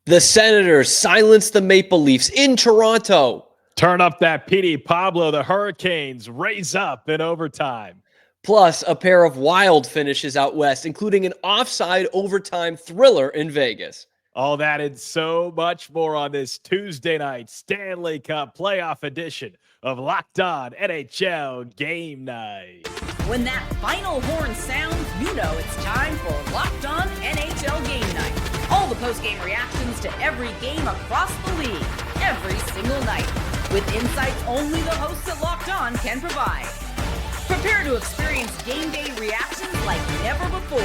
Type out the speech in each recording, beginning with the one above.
The Senators silence the Maple Leafs in Toronto. Turn up that PD Pablo. The Hurricanes raise up in overtime. Plus, a pair of wild finishes out west, including an offside overtime thriller in Vegas. All that and so much more on this Tuesday night Stanley Cup Playoff edition of Locked On NHL Game Night. When that final horn sounds, you know it's time for Locked On NHL Game Night. All the post-game reactions to every game across the league, every single night, with insights only the hosts at Locked On can provide. Prepare to experience game day reactions like never before,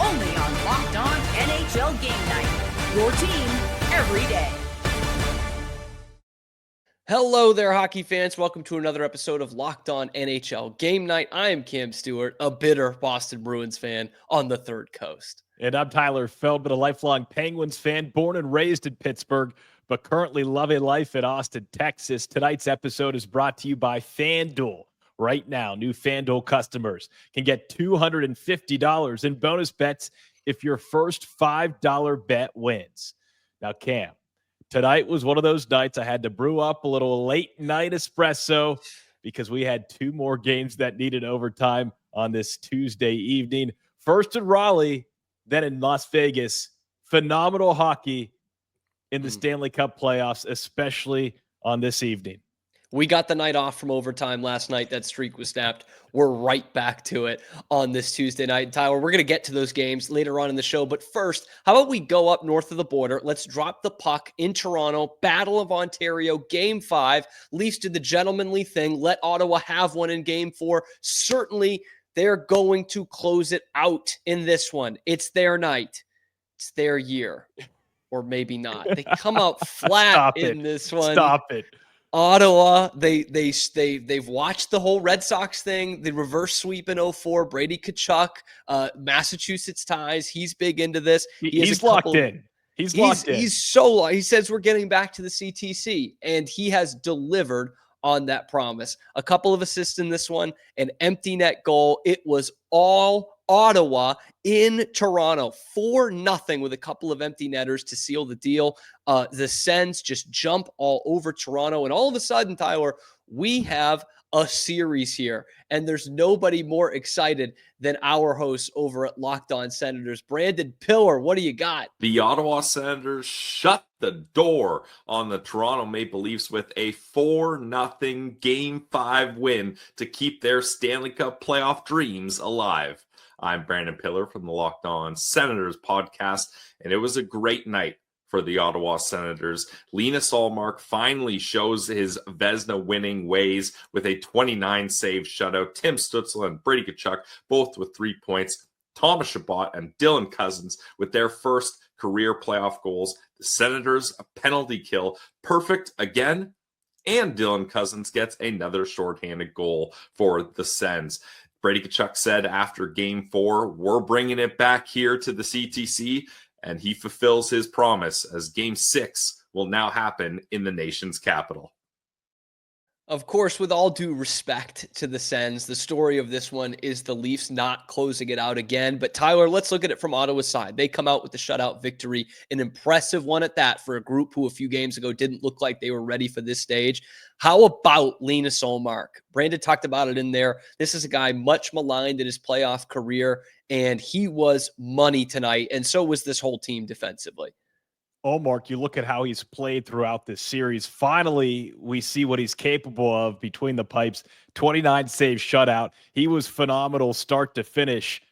only on Locked On NHL Game Night. Your team every day. Hello there, hockey fans. Welcome to another episode of Locked On NHL Game Night. I am Cam Stewart, a bitter Boston Bruins fan on the third coast. And I'm Tyler Feldman, a lifelong Penguins fan, born and raised in Pittsburgh, but currently loving life in Austin, Texas. Tonight's episode is brought to you by FanDuel. Right now, new FanDuel customers can get $250 in bonus bets if your first $5 bet wins. Now, Cam, tonight was one of those nights I had to brew up a little late night espresso because we had two more games that needed overtime on this Tuesday evening. First in Raleigh, then in Las Vegas. Phenomenal hockey in the Stanley Cup playoffs, especially on this evening. We got the night off from overtime last night. That streak was snapped. We're right back to it on this Tuesday night. And Tyler, we're going to get to those games later on in the show. But first, how about we go up north of the border? Let's drop the puck in Toronto. Battle of Ontario, Game 5. Leafs did the gentlemanly thing. Let Ottawa have one in Game 4. Certainly, they're going to close it out in this one. It's their night. It's their year. Or maybe not. They come out flat in this one. Stop it. Ottawa, they've watched the whole Red Sox thing, the reverse sweep in 2004, Brady Tkachuk, Massachusetts ties. He's big into this. He's locked in. He's locked in. He says we're getting back to the CTC, and he has delivered on that promise. A couple of assists in this one, an empty net goal. It was all Ottawa in Toronto, 4-0 with a couple of empty netters to seal the deal. The Sens just jump all over Toronto, and all of a sudden, Tyler, we have a series here, and there's nobody more excited than our hosts over at Locked On Senators. Brandon Pillar, what do you got? The Ottawa Senators shut the door on the Toronto Maple Leafs with a 4-0 Game 5 win to keep their Stanley Cup playoff dreams alive. I'm Brandon Pillar from the Locked On Senators podcast, and it was a great night for the Ottawa Senators. Linus Ullmark finally shows his Vezina-winning ways with a 29-save shutout. Tim Stützle and Brady Tkachuk both with 3 points. Thomas Chabot and Dylan Cousins with their first career playoff goals. The Senators, a penalty kill. Perfect again. And Dylan Cousins gets another shorthanded goal for the Sens. Brady Tkachuk said after Game 4, we're bringing it back here to the CTC, and he fulfills his promise as Game 6 will now happen in the nation's capital. Of course, with all due respect to the Sens, the story of this one is the Leafs not closing it out again. But Tyler, let's look at it from Ottawa's side. They come out with the shutout victory, an impressive one at that for a group who a few games ago didn't look like they were ready for this stage. How about Linus Ullmark? Brandon talked about it in there. This is a guy much maligned in his playoff career, and he was money tonight, and so was this whole team defensively. Ullmark, you look at how he's played throughout this series. Finally, we see what he's capable of between the pipes. 29 save shutout. He was phenomenal start to finish.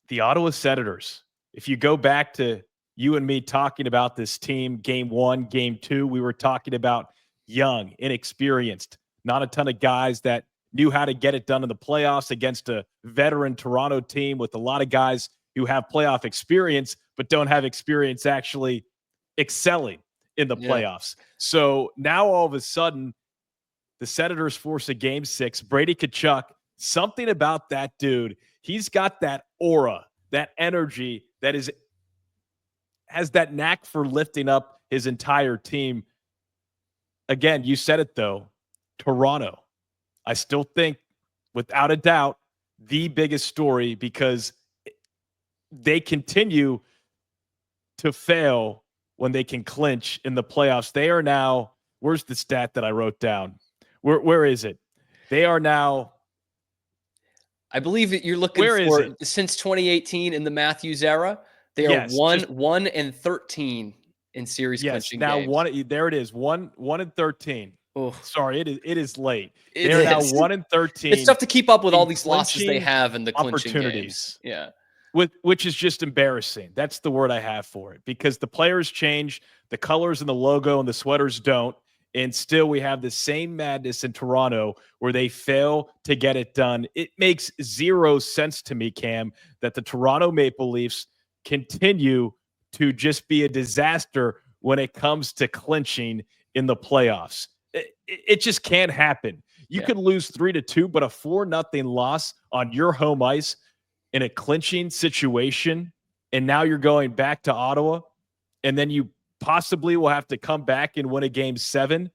The Ottawa Senators, if you go back to you and me talking about this team, Game 1, Game 2, we were talking about young, inexperienced, not a ton of guys that knew how to get it done in the playoffs against a veteran Toronto team with a lot of guys who have playoff experience, but don't have experience actually excelling in the playoffs. So now all of a sudden, the Senators force a Game 6. Brady Tkachuk, something about that dude. He's got that aura, that energy that has that knack for lifting up his entire team. Again, you said it though, Toronto. I still think, without a doubt, the biggest story because they continue to fail when they can clinch in the playoffs. They are now, where's the stat that I wrote down? Where is it? They are now, I believe that you're looking where is for it? Since 2018 in the Matthews era. They are Yes, 1-13 in series yes. clinching Now games. there it is. 1-13. Oh, Sorry, it is late. it They are now is. 1-13. It's tough to keep up with all in these losses they clinching have in the clinching opportunities. games. Yeah. Which is just embarrassing. That's the word I have for it, because the players change, the colors and the logo and the sweaters don't, and still we have the same madness in Toronto where they fail to get it done. It makes zero sense to me, Cam, that the Toronto Maple Leafs continue to just be a disaster when it comes to clinching in the playoffs. It just can't happen. You could lose 3-2, but a 4-0 loss on your home ice in a clinching situation, and now you're going back to Ottawa, and then you possibly will have to come back and win a game 7.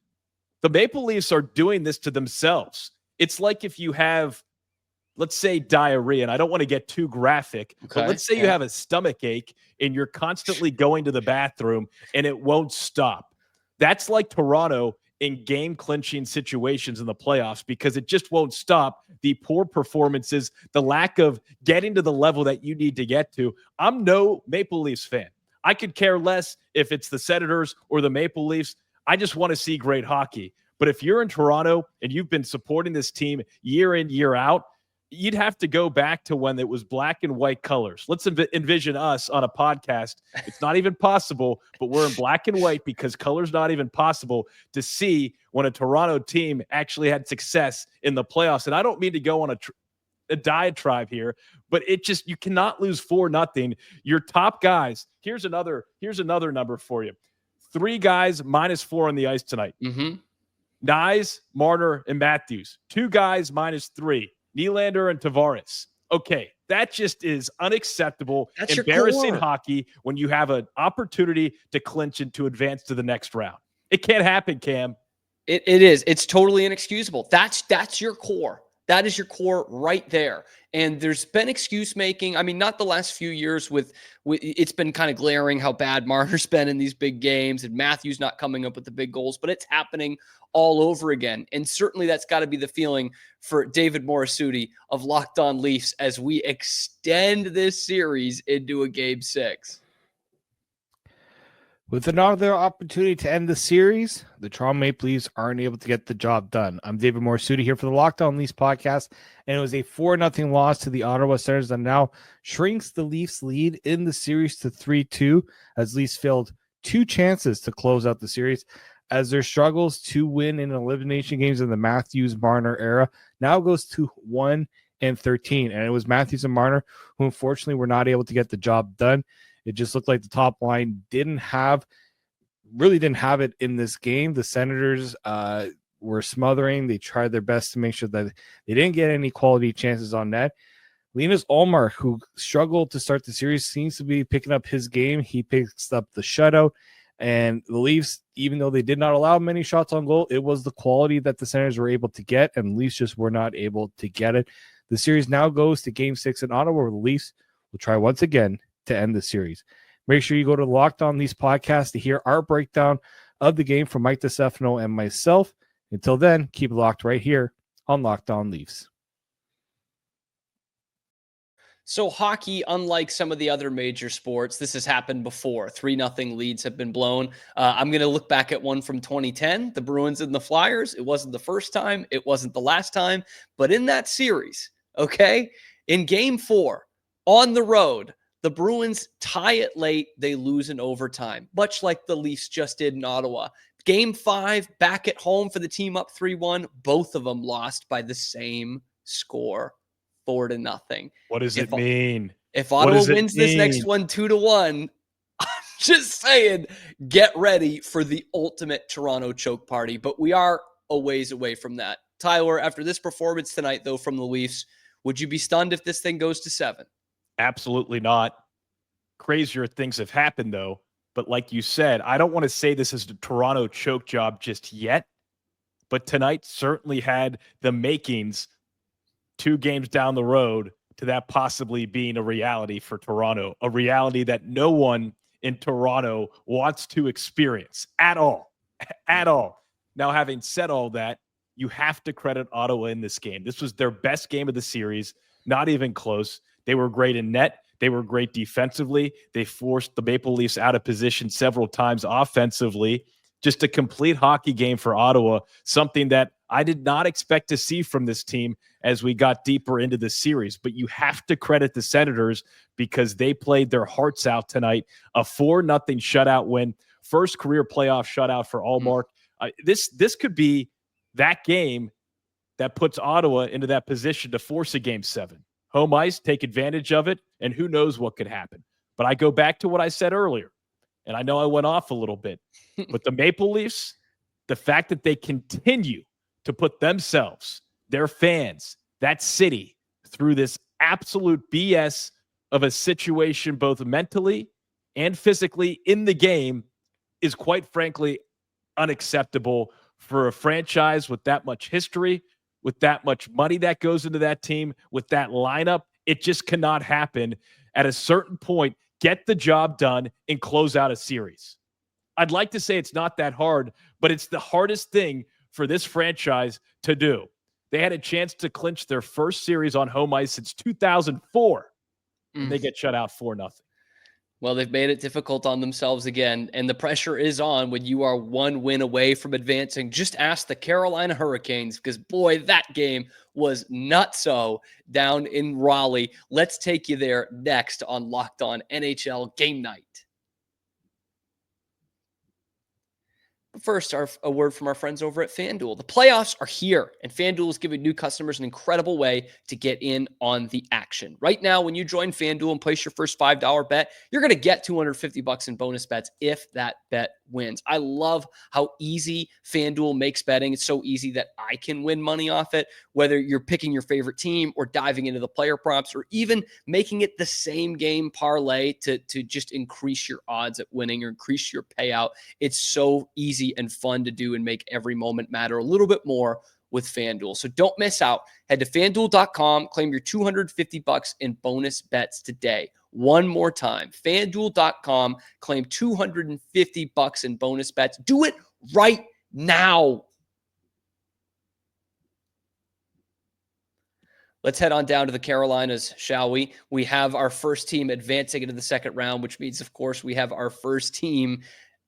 The Maple Leafs are doing this to themselves. It's like if you have, let's say, diarrhea, and I don't want to get too graphic, but let's say you have a stomach ache and you're constantly going to the bathroom and it won't stop. That's like Toronto in game clinching situations in the playoffs, because it just won't stop. The poor performances, the lack of getting to the level that you need to get to. I'm no Maple Leafs fan. I could care less if it's the Senators or the Maple Leafs. I just want to see great hockey. But if you're in Toronto and you've been supporting this team year in, year out, you'd have to go back to when it was black and white colors. Let's envision us on a podcast. It's not even possible, but we're in black and white because color's not even possible to see when a Toronto team actually had success in the playoffs. And I don't mean to go on a diatribe here, but you cannot lose 4-0. Your top guys, here's another number for you. 3 guys -4 on the ice tonight. Mm-hmm. Nyes, Marner, and Matthews. 2 guys -3. Nylander and Tavares. Okay, that just is unacceptable. That's embarrassing your core. hockey when you have an opportunity to clinch and to advance to the next round. It can't happen, Cam. It is. It's totally inexcusable. That's your core. That is your core right there. And there's been excuse making. I mean, not the last few years with it's been kind of glaring how bad Marner's been in these big games and Matthews not coming up with the big goals, but it's happening all over again. And certainly that's got to be the feeling for David Morisuti of Locked On Leafs as we extend this series into a game 6. With another opportunity to end the series, the Toronto Maple Leafs aren't able to get the job done. I'm David Morisuti here for the Locked On Leafs podcast, and it was a 4-0 loss to the Ottawa Senators that now shrinks the Leafs' lead in the series to 3-2, as Leafs failed 2 chances to close out the series, as their struggles to win in elimination games in the Matthews-Marner era now goes to 1-13, and it was Matthews and Marner who unfortunately were not able to get the job done. It just looked like the top line didn't have it in this game. The Senators were smothering. They tried their best to make sure that they didn't get any quality chances on net. Linus Ullmark, who struggled to start the series, seems to be picking up his game. He picks up the shutout. And the Leafs, even though they did not allow many shots on goal, it was the quality that the Senators were able to get, and the Leafs just were not able to get it. The series now goes to Game 6 in Ottawa, where the Leafs will try once again to end the series. Make sure you go to Locked On Leafs podcast to hear our breakdown of the game from Mike DeStefano and myself. Until then, keep it locked right here on Locked On Leafs. So hockey, unlike some of the other major sports, this has happened before. 3-0 leads have been blown. I'm going to look back at one from 2010, the Bruins and the Flyers. It wasn't the first time. It wasn't the last time. But in that series, okay, in Game 4, on the road, the Bruins tie it late. They lose in overtime, much like the Leafs just did in Ottawa. Game 5, back at home for the team up 3-1. Both of them lost by the same score, 4-0. What does it mean? If Ottawa wins this next one 2-1, I'm just saying, get ready for the ultimate Toronto choke party. But we are a ways away from that. Tyler, after this performance tonight, though, from the Leafs, would you be stunned if this thing goes to 7? Absolutely not. Crazier things have happened, though. But like you said, I don't want to say this is the Toronto choke job just yet. But tonight certainly had the makings 2 games down the road to that possibly being a reality for Toronto, a reality that no one in Toronto wants to experience at all. At all. Now, having said all that, you have to credit Ottawa in this game. This was their best game of the series, not even close. They were great in net. They were great defensively. They forced the Maple Leafs out of position several times offensively. Just a complete hockey game for Ottawa, something that I did not expect to see from this team as we got deeper into the series. But you have to credit the Senators because they played their hearts out tonight. A 4-0 shutout win, first career playoff shutout for Ullmark. This could be that game that puts Ottawa into that position to force a Game 7. Home ice, take advantage of it, and who knows what could happen. But I go back to what I said earlier, and I know I went off a little bit, but the Maple Leafs, the fact that they continue to put themselves, their fans, that city, through this absolute BS of a situation, both mentally and physically in the game, is quite frankly unacceptable for a franchise with that much history, with that much money that goes into that team, with that lineup. It just cannot happen. At a certain point, get the job done and close out a series. I'd like to say it's not that hard, but it's the hardest thing for this franchise to do. They had a chance to clinch their first series on home ice since 2004, and they get shut out 4-0. Well, they've made it difficult on themselves again, and the pressure is on when you are one win away from advancing. Just ask the Carolina Hurricanes, because, boy, that game was nutso down in Raleigh. Let's take you there next on Locked On NHL Game Night. First, a word from our friends over at FanDuel. The playoffs are here, and FanDuel is giving new customers an incredible way to get in on the action. Right now, when you join FanDuel and place your first $5 bet, you're going to get $250 in bonus bets if that bet wins. I love how easy FanDuel makes betting. It's so easy that I can win money off it, whether you're picking your favorite team or diving into the player props or even making it the same game parlay to just increase your odds at winning or increase your payout. It's so easy and fun to do and make every moment matter a little bit more with FanDuel. So don't miss out. Head to FanDuel.com, claim your $250 in bonus bets today. One more time, FanDuel.com, claim $250 in bonus bets. Do it right now. Let's head on down to the Carolinas, shall we? We have our first team advancing into the second round, which means, of course, we have our first team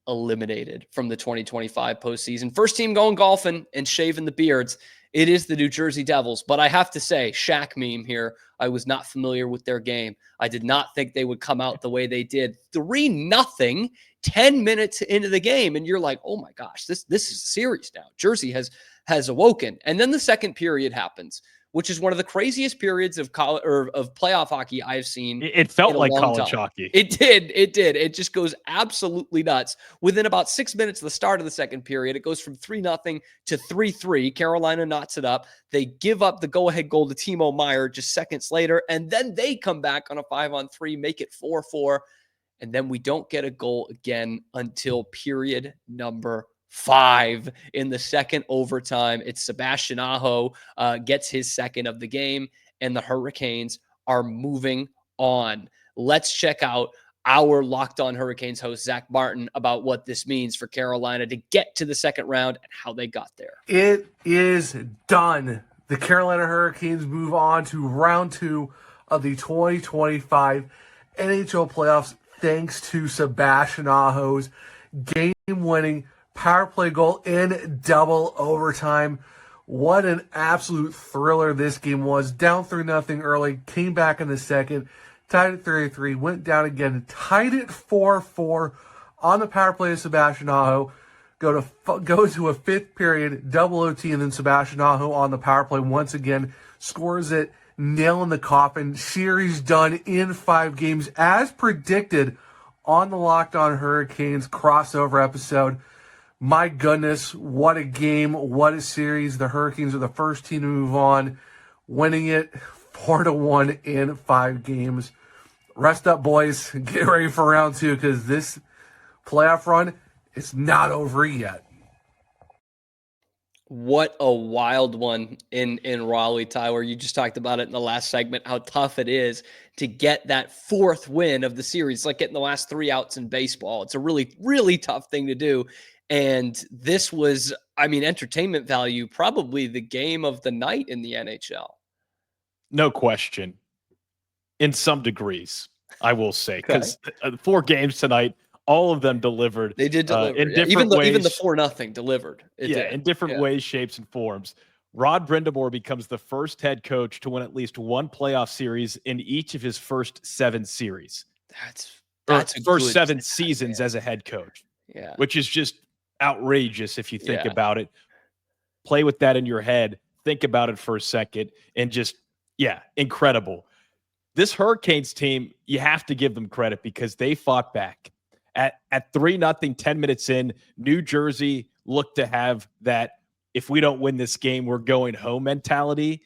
eliminated from the 2025 postseason. First team going golfing and shaving the beards. It is the New Jersey Devils, but I have to say, Shaq meme here, I was not familiar with their game. I did not think they would come out the way they did. 3-0, 10 minutes into the game, and you're like, oh my gosh, this is serious now. Jersey has awoken. And then the second period happens, which is one of the craziest periods of playoff hockey I've seen. It felt like college hockey. It did. It just goes absolutely nuts. Within about 6 minutes of the start of the second period, it goes from 3-0 to 3-3. Carolina knots it up. They give up the go-ahead goal to Timo Meier just seconds later, and then they come back on a 5-on-3, make it 4-4, and then we don't get a goal again until period number 5 in the second overtime. It's Sebastian Aho gets his second of the game, and the Hurricanes are moving on. Let's check out our Locked On Hurricanes host, Zach Martin, about what this means for Carolina to get to the second round and how they got there. It is done. The Carolina Hurricanes move on to round 2 of the 2025 NHL playoffs thanks to Sebastian Aho's game-winning power play goal in double overtime. What an absolute thriller this game was. Down 3-0 early, came back in the second, tied at 3-3, went down again, tied it 4-4 on the power play of Sebastian Aho. Go to a fifth period, double OT, and then Sebastian Aho on the power play once again scores it, nail in the coffin. Series done in 5 games as predicted on the Locked On Hurricanes crossover episode. My goodness, what a game, what a series. The Hurricanes are the first team to move on, winning it 4-1 in 5 games. Rest up, boys. Get ready for round 2 because this playoff run is not over yet. What a wild one in Raleigh, Tyler. You just talked about it in the last segment, how tough it is to get that fourth win of the series. It's like getting the last 3 outs in baseball. It's a really, really tough thing to do. And this was, I mean, entertainment value, probably the game of the night in the NHL. No question. In some degrees, I will say, Okay. because 4 games tonight, all of them delivered. They did deliver. In Yeah. different ways. Even the 4-0 delivered. It did. In different ways, shapes, and forms. Rod Brindamore becomes the first head coach to win at least one playoff series in each of his first 7 series. That's a first good 7 stat, seasons man. as a head coach. Yeah. Which is just outrageous if you think about it. Play with that in your head. Think about it for a second, and just, incredible. This Hurricanes team, you have to give them credit because they fought back. At 3-0, 10 minutes in, New Jersey looked to have that, if we don't win this game, we're going home mentality.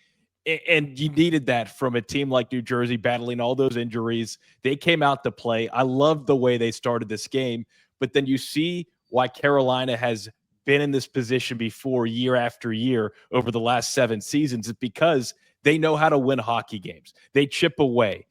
And you needed that from a team like New Jersey battling all those injuries. They came out to play. I love the way they started this game. But then you see why Carolina has been in this position before year after year over the last 7 seasons. It's because they know how to win hockey games. They chip away.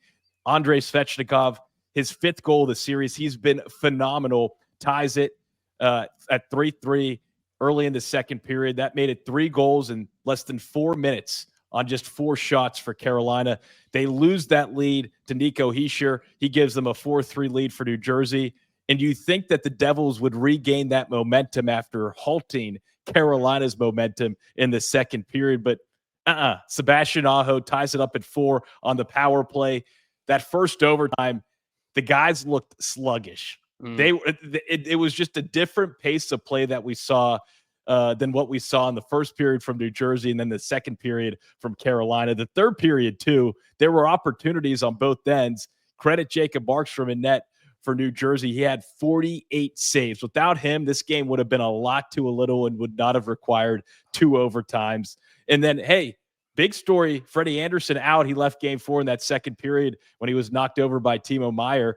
Andrei Svechnikov, his 5th goal of the series, he's been phenomenal. Ties it at 3-3 early in the second period. That made it 3 goals in less than 4 minutes on just 4 shots for Carolina. They lose that lead to Nico Hischier. He gives them a 4-3 lead for New Jersey. And you think that the Devils would regain that momentum after halting Carolina's momentum in the second period. But Sebastian Aho ties it up at 4 on the power play. That first overtime, the guys looked sluggish. It was just a different pace of play that we saw than what we saw in the first period from New Jersey and then the second period from Carolina. The third period, too, there were opportunities on both ends. Credit Jacob Markstrom in net for New Jersey. He had 48 saves. Without him, this game would have been a lot to a little and would not have required 2 overtimes. And then, hey, big story, Freddie Anderson out. He left game 4 in that second period when he was knocked over by Timo Meier.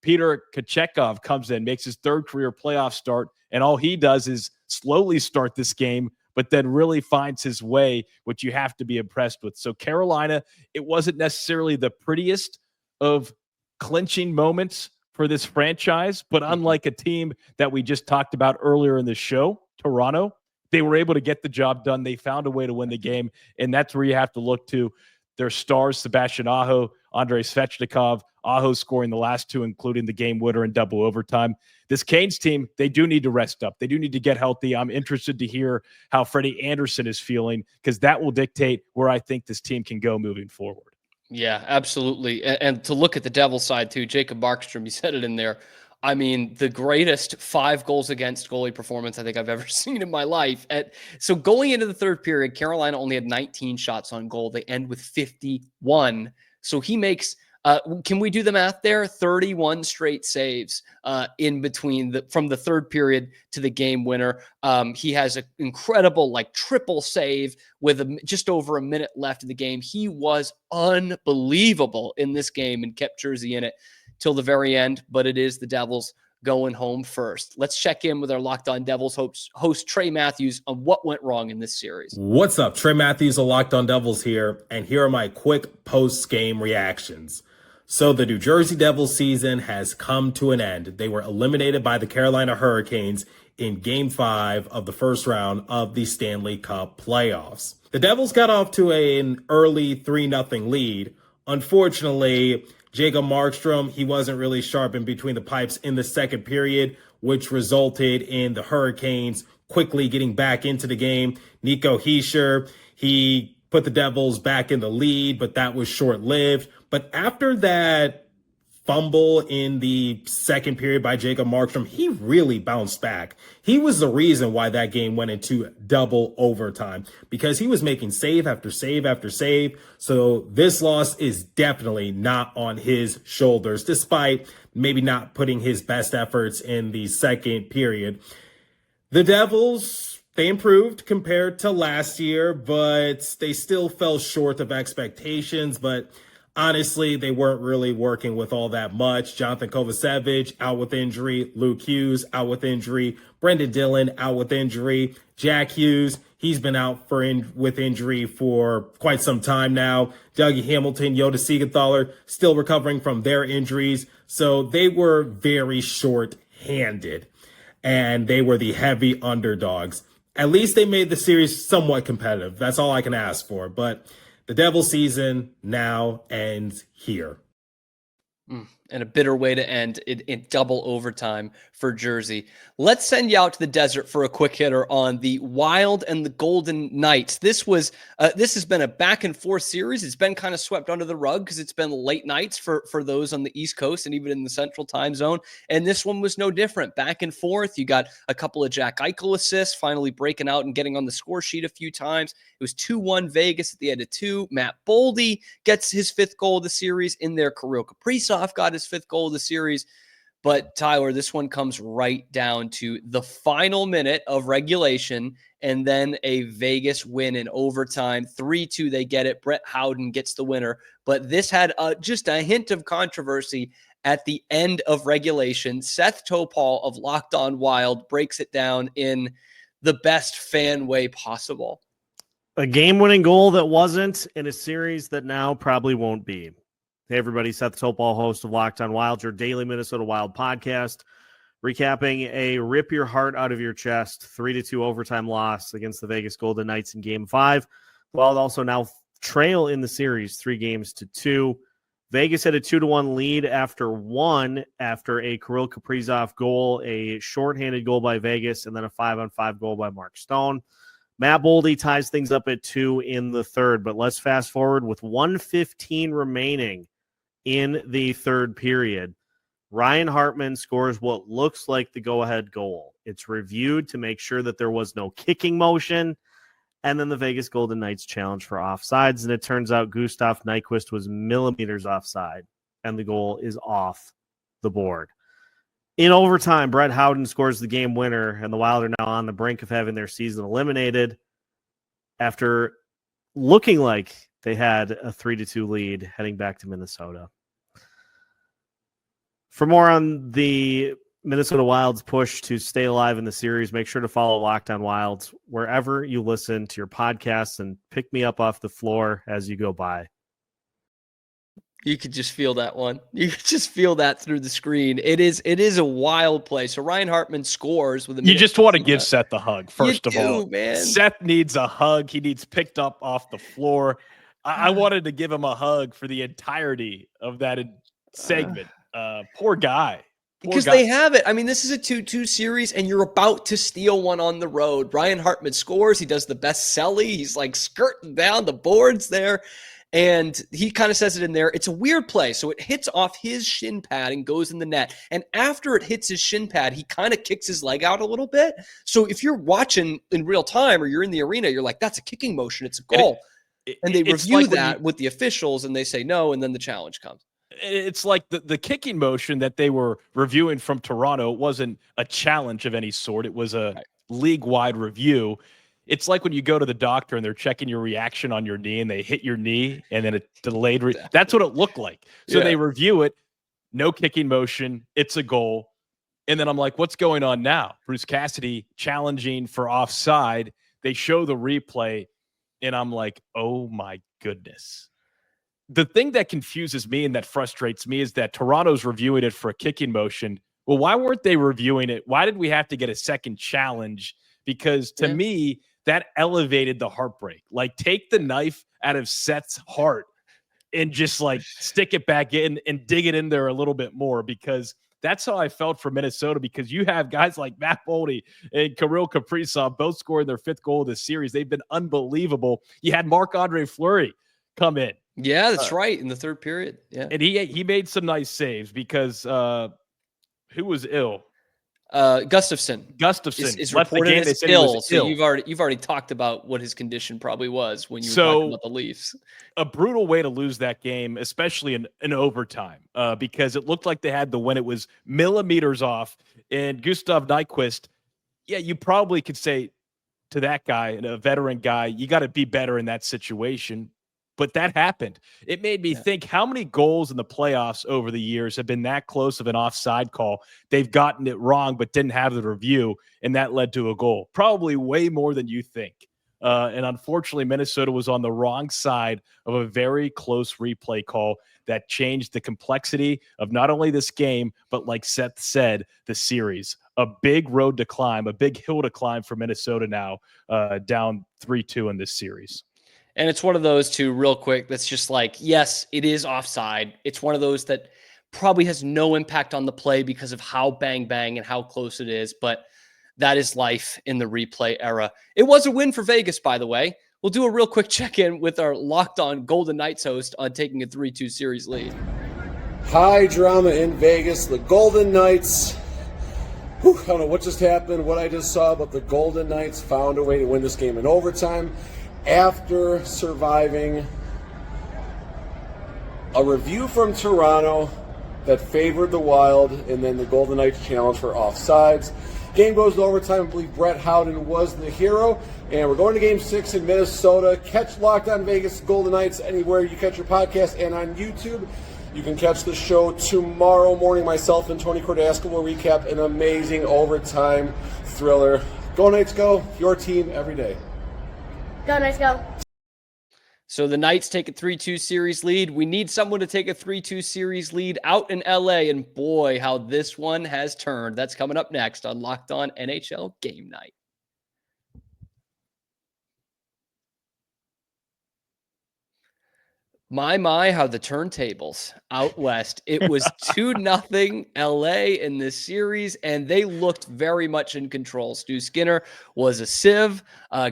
Peter Kochetkov comes in, makes his 3rd career playoff start, and all he does is slowly start this game, but then really finds his way, which you have to be impressed with. So Carolina, it wasn't necessarily the prettiest of clinching moments for this franchise, but unlike a team that we just talked about earlier in the show, Toronto, they were able to get the job done. They found a way to win the game, and that's where you have to look to their stars, Sebastian Aho, Andrei Svechnikov, Aho scoring the last 2, including the game winner in double overtime. This Canes team, they do need to rest up. They do need to get healthy. I'm interested to hear how Freddie Anderson is feeling because that will dictate where I think this team can go moving forward. Yeah, absolutely. And to look at the Devils side too, Jacob Markstrom, you said it in there. I mean, the greatest 5 goals against goalie performance I think I've ever seen in my life. So going into the third period, Carolina only had 19 shots on goal. They end with 51. So he makes, can we do the math there? 31 straight saves in between from the third period to the game winner. He has an incredible triple save with just over a minute left of the game. He was unbelievable in this game and kept Jersey in it till the very end, but it is the Devils going home first. Let's check in with our Locked On Devils host Trey Matthews on what went wrong in this series. What's up? Trey Matthews of Locked On Devils here, and here are my quick post-game reactions. So the New Jersey Devils season has come to an end. They were eliminated by the Carolina Hurricanes in Game 5 of the first round of the Stanley Cup Playoffs. The Devils got off to an early 3-0 lead. Unfortunately, Jacob Markstrom, he wasn't really sharp in between the pipes in the second period, which resulted in the Hurricanes quickly getting back into the game. Nico Hischier, he put the Devils back in the lead, but that was short-lived. But after that fumble in the second period by Jacob Markstrom, he really bounced back. He was the reason why that game went into double overtime because he was making save after save after save. So this loss is definitely not on his shoulders, despite maybe not putting his best efforts in the second period. The Devils, they improved compared to last year, but they still fell short of expectations. But honestly, they weren't really working with all that much. Jonathan Kovacevic out with injury. Luke Hughes out with injury. Brendan Dillon out with injury. Jack Hughes, he's been out with injury for quite some time now. Dougie Hamilton, Yoda Siegenthaler still recovering from their injuries. So they were very short-handed, and they were the heavy underdogs. At least they made the series somewhat competitive. That's all I can ask for. But the Devils season now ends here. And a bitter way to end in double overtime for Jersey. Let's send you out to the desert for a quick hitter on the Wild and the Golden Knights. This has been a back and forth series. It's been kind of swept under the rug because it's been late nights for those on the East Coast and even in the Central Time Zone. And this one was no different. Back and forth. You got a couple of Jack Eichel assists, finally breaking out and getting on the score sheet a few times. It was 2-1 Vegas at the end of 2. Matt Boldy gets his 5th goal of the series in there. Kirill Kaprizov got his 5th goal of the series. But Tyler, this one comes right down to the final minute of regulation and then a Vegas win in overtime. 3-2, they get it. Brett Howden gets the winner. But this had just a hint of controversy at the end of regulation. Seth Topol of Locked On Wild breaks it down in the best fan way possible. A game-winning goal that wasn't in a series that now probably won't be. Hey, everybody. Seth Topol, host of Locked On Wild, your daily Minnesota Wild podcast, recapping a rip your heart out of your chest 3-2 overtime loss against the Vegas Golden Knights in Game 5. Wild also now trail in the series 3-2. Vegas had a 2-1 lead after a Kirill Kaprizov goal, a shorthanded goal by Vegas, and then a 5-on-5 goal by Mark Stone. Matt Boldy ties things up at 2 in the third, but let's fast forward with 1:15 remaining in the third period. Ryan Hartman scores what looks like the go-ahead goal. It's reviewed to make sure that there was no kicking motion, and then the Vegas Golden Knights challenge for offsides, and it turns out Gustav Nyquist was millimeters offside, and the goal is off the board. In overtime, Brett Howden scores the game winner, and the Wild are now on the brink of having their season eliminated after looking like they had a 3-2 lead heading back to Minnesota. For more on the Minnesota Wild's push to stay alive in the series, make sure to follow Locked On Wilds wherever you listen to your podcasts and pick me up off the floor as you go by. You could just feel that one. You could just feel that through the screen. It is a wild play. So Ryan Hartman scores with a minute. You just want to give Seth the hug, first of all. Man. Seth needs a hug. He needs picked up off the floor. I wanted to give him a hug for the entirety of that segment. Poor guy. Because they have it. I mean, this is a 2-2 series, and you're about to steal one on the road. Ryan Hartman scores. He does the best Selly. He's like skirting down the boards there. And he kind of says it in there. It's a weird play. So it hits off his shin pad and goes in the net. And after it hits his shin pad, he kind of kicks his leg out a little bit. So if you're watching in real time or you're in the arena, you're like, that's a kicking motion. It's a goal. And they review that with the officials, and they say no, and then the challenge comes. It's like the kicking motion that they were reviewing from Toronto wasn't a challenge of any sort. It was a league-wide review. It's like when you go to the doctor and they're checking your reaction on your knee and they hit your knee and then it delayed. That's what it looked like. So they review it. No kicking motion. It's a goal. And then I'm like, what's going on now? Bruce Cassidy challenging for offside. They show the replay and I'm like, oh my goodness. The thing that confuses me and that frustrates me is that Toronto's reviewing it for a kicking motion. Well, why weren't they reviewing it? Why did we have to get a second challenge? Because to me, that elevated the heartbreak. Like, take the knife out of Seth's heart and just like stick it back in and dig it in there a little bit more, because that's how I felt for Minnesota, because you have guys like Matt Boldy and Kirill Kaprizov both scoring their 5th goal of the series. They've been unbelievable. You had Marc-Andre Fleury come in. Yeah, that's right. In the third period. Yeah. And he made some nice saves because who was ill? Gustafsson is reported as ill. So you've already talked about what his condition probably was when you were talking about the Leafs. A brutal way to lose that game, especially in overtime, because it looked like they had the win. It was millimeters off, and Gustav Nyquist. Yeah, you probably could say to that guy, and a veteran guy, you got to be better in that situation. but that happened. It made me think, how many goals in the playoffs over the years have been that close of an offside call? They've gotten it wrong, but didn't have the review, and that led to a goal. Probably way more than you think. And unfortunately, Minnesota was on the wrong side of a very close replay call that changed the complexity of not only this game, but like Seth said, the series. A big road to climb, a big hill to climb for Minnesota now, down 3-2 in this series. And it's one of those two, real quick, that's just like, yes, it is offside. It's one of those that probably has no impact on the play because of how bang and how close it is, but that is life in the replay era. It was a win for Vegas, by the way. We'll do a real quick check-in with our Locked On Golden Knights host on taking a 3-2 series lead. High drama in Vegas. The Golden Knights. I don't know what just happened, what I just saw, but the Golden Knights found a way to win this game in overtime after surviving a review from Toronto that favored the Wild, and then the Golden Knights challenged for offsides. Game goes to overtime. I believe Brett Howden was the hero. And we're going to Game 6 in Minnesota. Catch Locked On Vegas Golden Knights anywhere you catch your podcast and on YouTube. You can catch the show tomorrow morning. Myself and Tony Cordasco will recap an amazing overtime thriller. Go Knights, go. Your team every day. Go Knights, go. So the Knights take a 3-2 series lead. We need someone to take a 3-2 series lead out in LA. And boy, how this one has turned. That's coming up next on Locked On NHL Game Night. My, how the turntables out west. It was 2-0 LA in this series, and they looked very much in control. Stu Skinner was a sieve.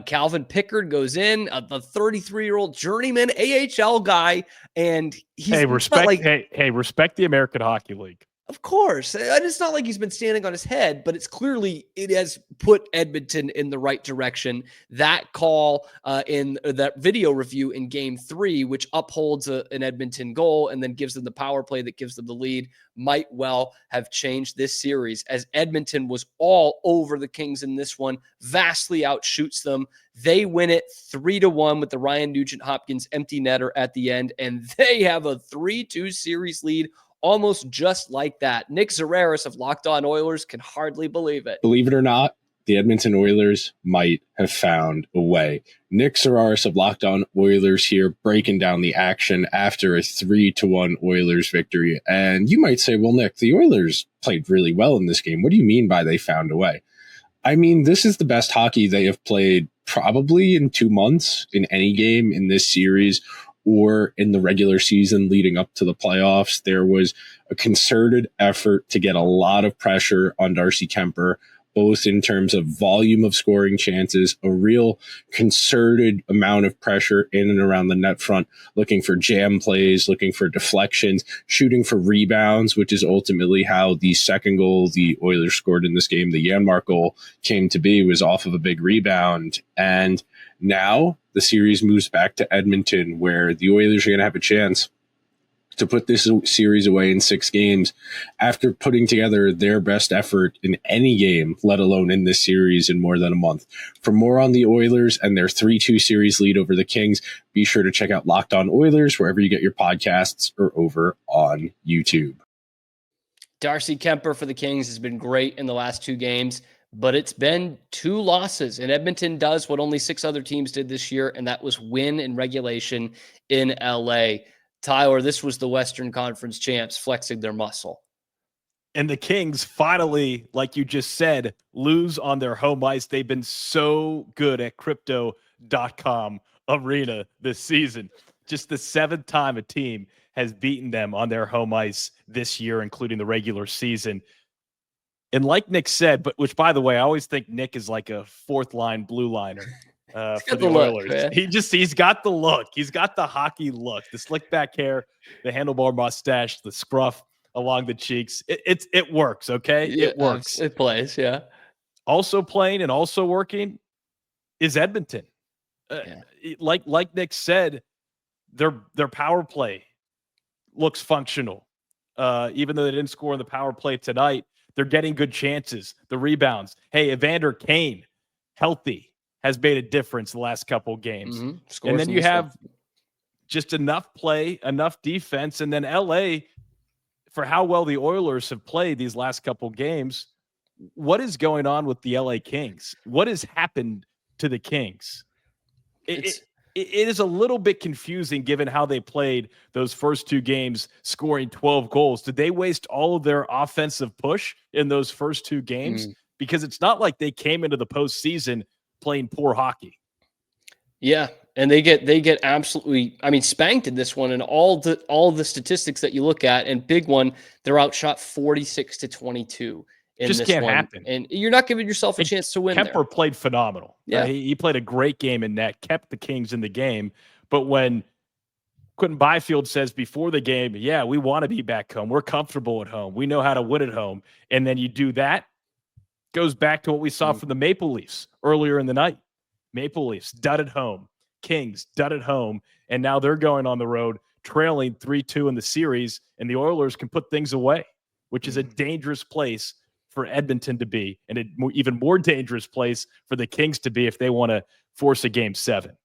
Calvin Pickard goes in, the 33-year-old journeyman AHL guy, and he's respect the American Hockey League. Of course. And it's not like he's been standing on his head, but it's clearly it has put Edmonton in the right direction. That call in that video review in Game 3, which upholds an Edmonton goal and then gives them the power play that gives them the lead, might well have changed this series, as Edmonton was all over the Kings in this one, vastly outshoots them. They win it 3-1 with the Ryan Nugent-Hopkins empty netter at the end, and they have a 3-2 series lead almost just like that. Nick Zararis of Locked On Oilers can hardly believe it. Believe it or not, the Edmonton Oilers might have found a way. Nick Zararis of Locked On Oilers here, breaking down the action after a 3-1 Oilers victory. And you might say, well, Nick, the Oilers played really well in this game. What do you mean by they found a way? I mean, this is the best hockey they have played probably in 2 months in any game in this series or in the regular season leading up to the playoffs. There was a concerted effort to get a lot of pressure on Darcy Kemper, both in terms of volume of scoring chances, a real concerted amount of pressure in and around the net front, looking for jam plays, looking for deflections, shooting for rebounds, which is ultimately how the second goal the Oilers scored in this game, the Janmark goal, came to be, was off of a big rebound. And now the series moves back to Edmonton, where the Oilers are going to have a chance to put this series away in 6 games after putting together their best effort in any game, let alone in this series, in more than a month. For more on the Oilers and their 3-2 series lead over the Kings, be sure to check out Locked On Oilers wherever you get your podcasts or over on YouTube. Darcy Kemper for the Kings has been great in the last 2 games, but it's been 2 losses. And Edmonton does what only 6 other teams did this year, and that was win in regulation in LA. Tyler, this was the Western Conference champs flexing their muscle. And the Kings finally, like you just said, lose on their home ice. They've been so good at crypto.com arena this season. Just the 7th time a team has beaten them on their home ice this year, including the regular season. And like Nick said, but which, by the way, I always think Nick is like a 4th line blue liner. For the Oilers. Look, he's got the look. He's got the hockey look. The slick back hair, the handlebar mustache, the scruff along the cheeks. It works, okay? Yeah, it works. It plays, yeah. Also playing and also working is Edmonton. Like Nick said, their power play looks functional. Even though they didn't score in the power play tonight, they're getting good chances. The rebounds. Hey, Evander Kane, healthy, has made a difference the last couple games. Mm-hmm. And then you have just enough play, enough defense. And then LA, for how well the Oilers have played these last couple games, what is going on with the LA Kings? What has happened to the Kings? It is a little bit confusing given how they played those first 2 games, scoring 12 goals. Did they waste all of their offensive push in those first 2 games? Because it's not like they came into the postseason playing poor hockey. Yeah, and they get absolutely, I mean, spanked in this one, and all the statistics that you look at, and big one, they're outshot 46-22. Just can't happen. And you're not giving yourself a chance to win. Kemper played phenomenal. Yeah. He played a great game in net, kept the Kings in the game. But when Quentin Byfield says before the game, yeah, we want to be back home. We're comfortable at home. We know how to win at home. And then you do that, goes back to what we saw from the Maple Leafs earlier in the night. Maple Leafs, dud at home. Kings, dud at home. And now they're going on the road, trailing 3-2 in the series, and the Oilers can put things away, which is a dangerous place for Edmonton to be, and an even more dangerous place for the Kings to be if they want to force a Game 7.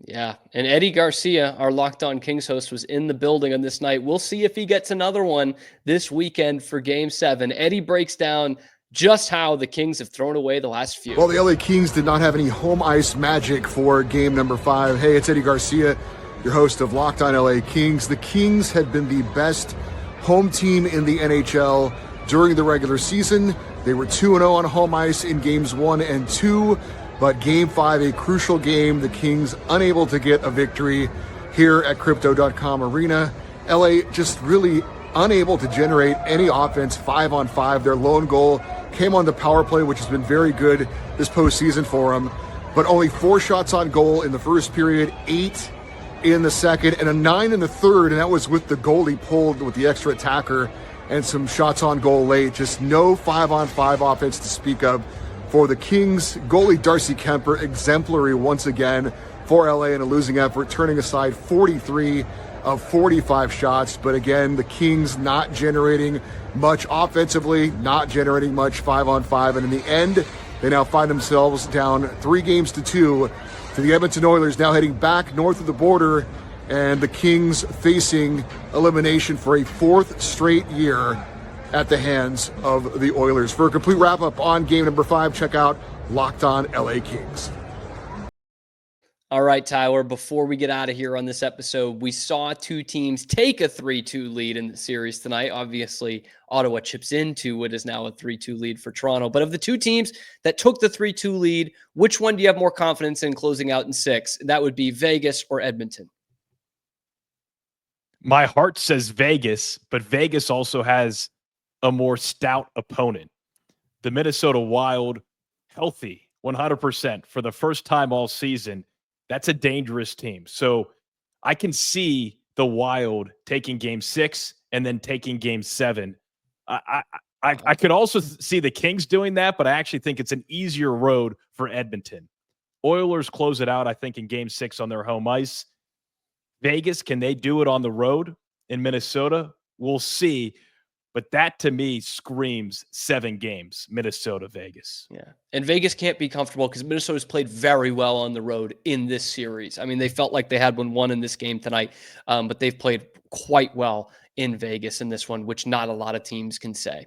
Yeah, and Eddie Garcia, our Locked On Kings host, was in the building on this night. We'll see if he gets another one this weekend for Game 7. Eddie breaks down just how the Kings have thrown away the last few. Well, the LA Kings did not have any home ice magic for game number 5. Hey, it's Eddie Garcia, your host of Locked On LA Kings. The Kings had been the best home team in the NHL during the regular season. They were 2-0 on home ice in games 1 and 2, but game 5, a crucial game, the Kings unable to get a victory here at Crypto.com Arena. LA just really unable to generate any offense 5-on-5. Their lone goal came on the power play, which has been very good this postseason for them, but only 4 shots on goal in the first period, 8 in the second, and a 9 in the third, and that was with the goalie pulled with the extra attacker and some shots on goal late. Just no 5-on-5 offense to speak of for the Kings. Goalie Darcy Kemper, exemplary once again for LA in a losing effort, turning aside 43 of 45 shots. But again, the Kings not generating much offensively, not generating much 5-on-5. And in the end, they now find themselves down 3-2 to the Edmonton Oilers, now heading back north of the border, and the Kings facing elimination for a 4th straight year at the hands of the Oilers. For a complete wrap-up on game number 5, check out Locked On LA Kings. All right, Tyler, before we get out of here on this episode, we saw 2 teams take a 3-2 lead in the series tonight. Obviously, Ottawa chips into what is now a 3-2 lead for Toronto. But of the 2 teams that took the 3-2 lead, which one do you have more confidence in closing out in 6? That would be Vegas or Edmonton. My heart says Vegas, but Vegas also has a more stout opponent. The Minnesota Wild, healthy 100% for the first time all season. That's a dangerous team. So I can see the Wild taking game 6 and then taking game 7. I could also see the Kings doing that, but I actually think it's an easier road for Edmonton. Oilers close it out, I think, in game 6 on their home ice. Vegas, can they do it on the road in Minnesota? We'll see. But that, to me, screams 7 games, Minnesota, Vegas. Yeah. And Vegas can't be comfortable because Minnesota's played very well on the road in this series. I mean, they felt like they had one won in this game tonight, but they've played quite well in Vegas in this one, which not a lot of teams can say.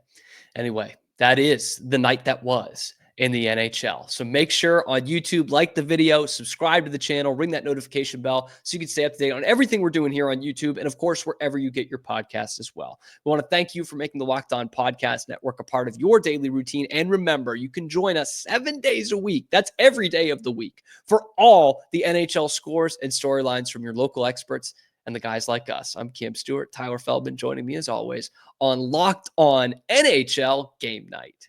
Anyway, that is the night that was in the NHL. So make sure on YouTube, like the video, subscribe to the channel, ring that notification bell so you can stay up to date on everything we're doing here on YouTube and, of course, wherever you get your podcasts as well. We want to thank you for making the Locked On Podcast Network a part of your daily routine. And remember, you can join us 7 days a week. That's every day of the week for all the NHL scores and storylines from your local experts and the guys like us. I'm Cam Stewart, Tyler Feldman joining me as always on Locked On NHL Game Night.